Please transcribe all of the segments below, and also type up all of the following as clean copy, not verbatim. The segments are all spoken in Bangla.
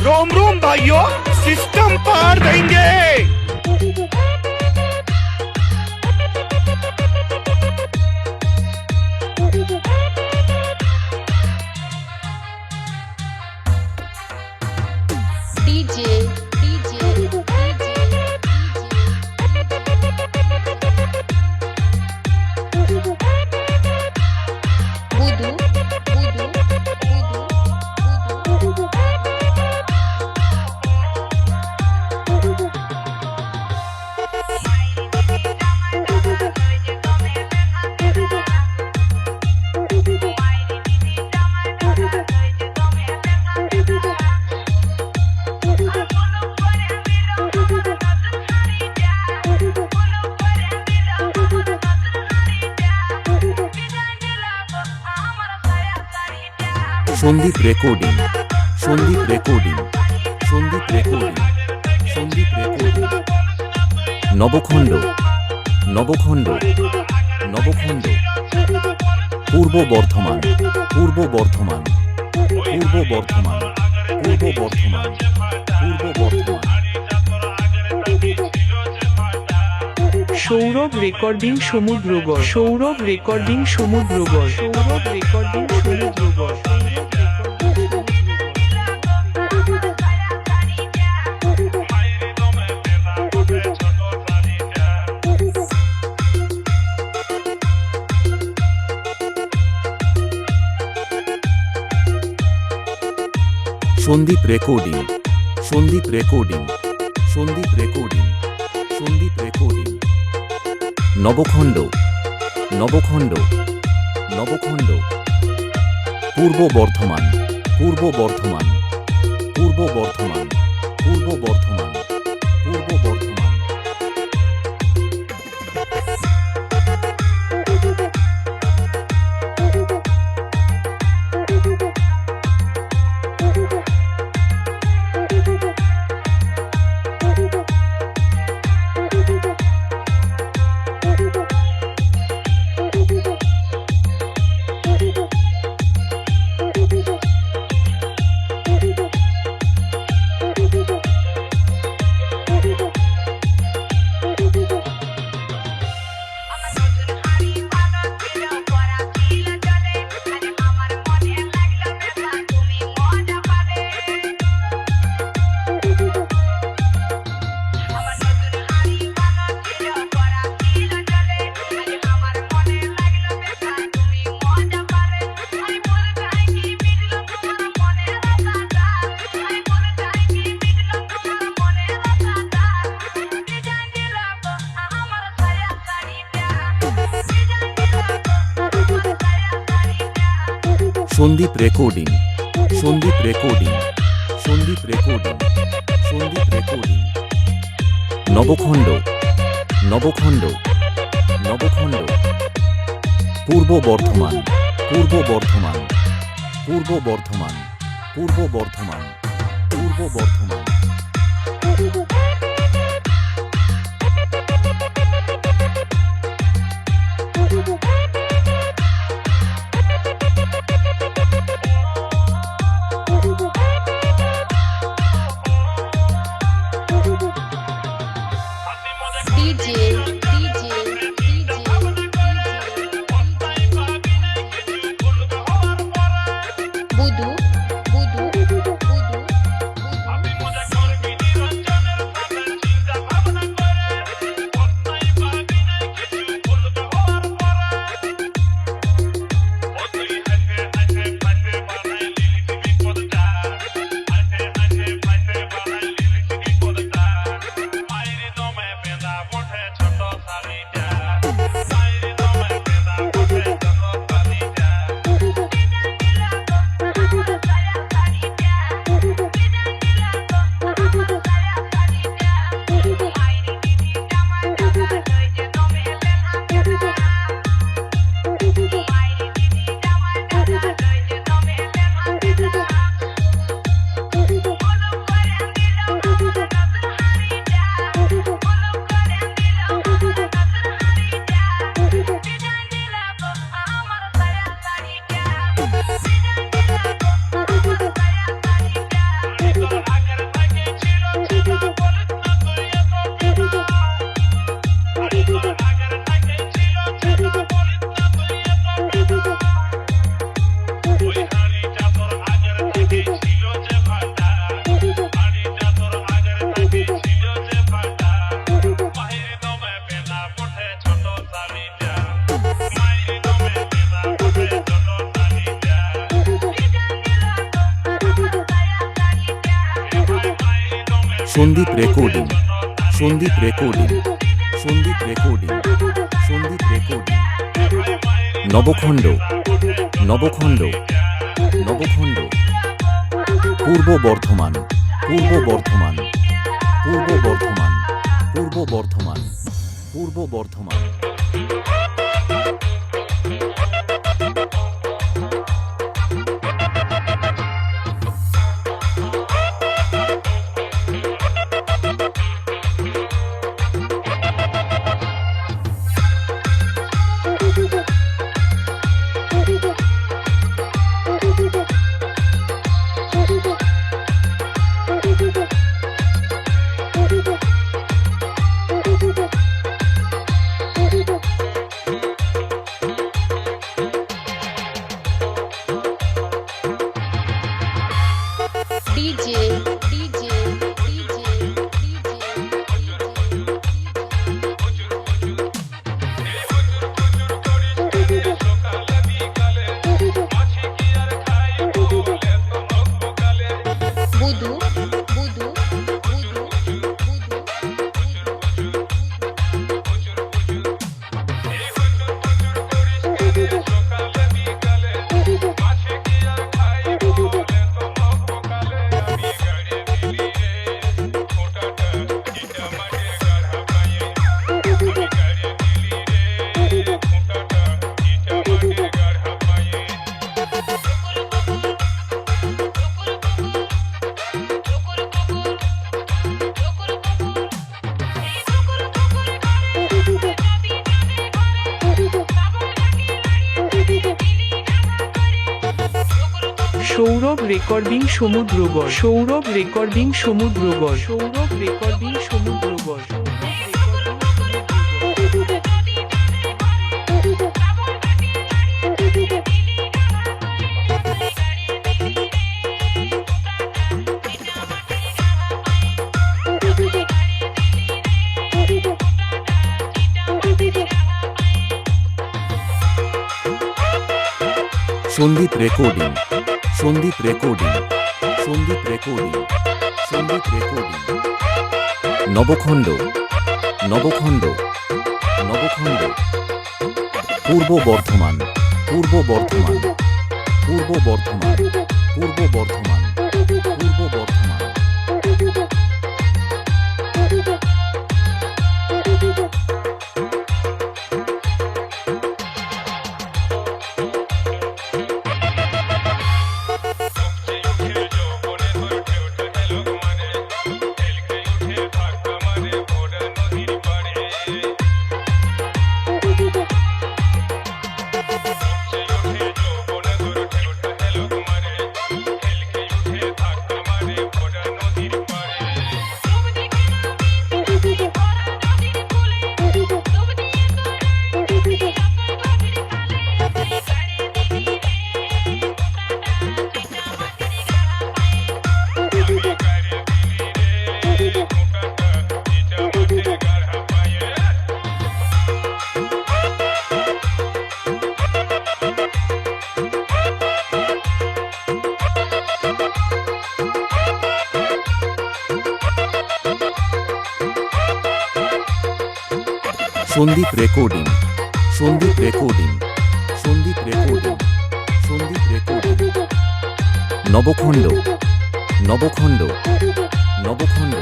रोम रोम भाइयों, सिस्टम पार देंगे। Sandip recording, Sandip recording, Sandip recording, Sandip recording. Nabakhanda, Nabakhanda, Nabakhanda. Purba Bardhaman, Purba Bardhaman, Purba Bardhaman, Purba Bardhaman, Purba Bardhaman. Sourav recording Samudragarh, Sourav recording Samudragarh, Sourav recording Samudragarh. Sandip recording, Sandip recording, Sandip recording, Sandip recording. Nabakhanda, Nabakhanda, Nabakhanda. Purba Bardhaman, Purba Bardhaman, Purba Bardhaman, Purba Bardhaman, Purba Bardhaman. Sandip recording, Sandip recording, Sandip recording, Sandip recording. Nabakhanda, Nabakhanda, Nabakhanda. Purba Bardhaman, Purba Bardhaman, Purba Bardhaman, Purba Bardhaman, Purba Bardhaman. Sandip recording Sandip recording Sandip recording Sandip recording Nabakhanda Nabakhanda Nabakhanda Purba Bardhaman Purba Bardhaman Purba Bardhaman Purba Bardhaman Purba Bardhaman Sourav recording Samudragarh Sourav recording Samudragarh Sourav recording Samudragarh Sandip recording Sandip recording Sandip recording Sandip recording Nabakhanda Nabakhanda Nabakhanda Purba Bardhaman Purba Bardhaman Purba Bardhaman Purba Bardhaman Purba Bardhaman Sandip recording Sandip recording Sandip recording Sandip recording Nabakhanda Nabakhanda Nabakhanda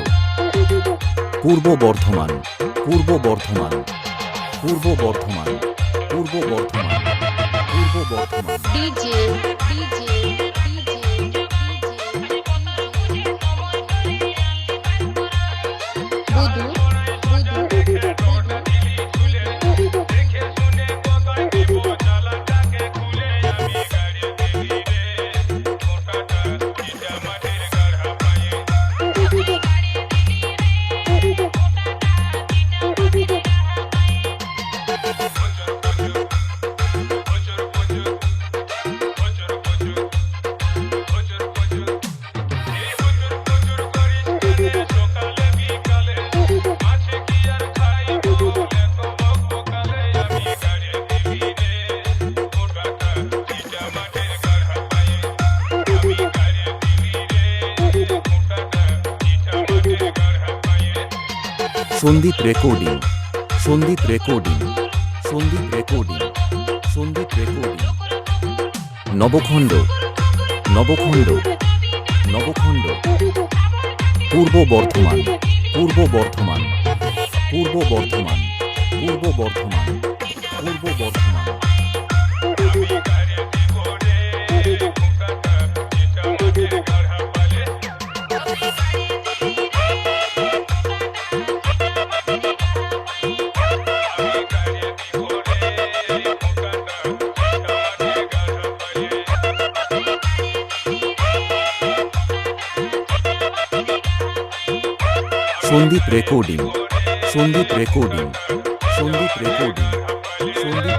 Purba Bardhaman Purba Bardhaman Purba Bardhaman Purba Bardhaman Purba Bardhaman DJ DJ Budu Sandip recording Sandip recording Sandip recording Sandip recording Nabakhanda Nabakhanda Nabakhanda Purba Bardhaman Purba Bardhaman Purba Bardhaman Purba Bardhaman Purba Bardhaman Sandip recording Sandip recording Sandip recording Sandeep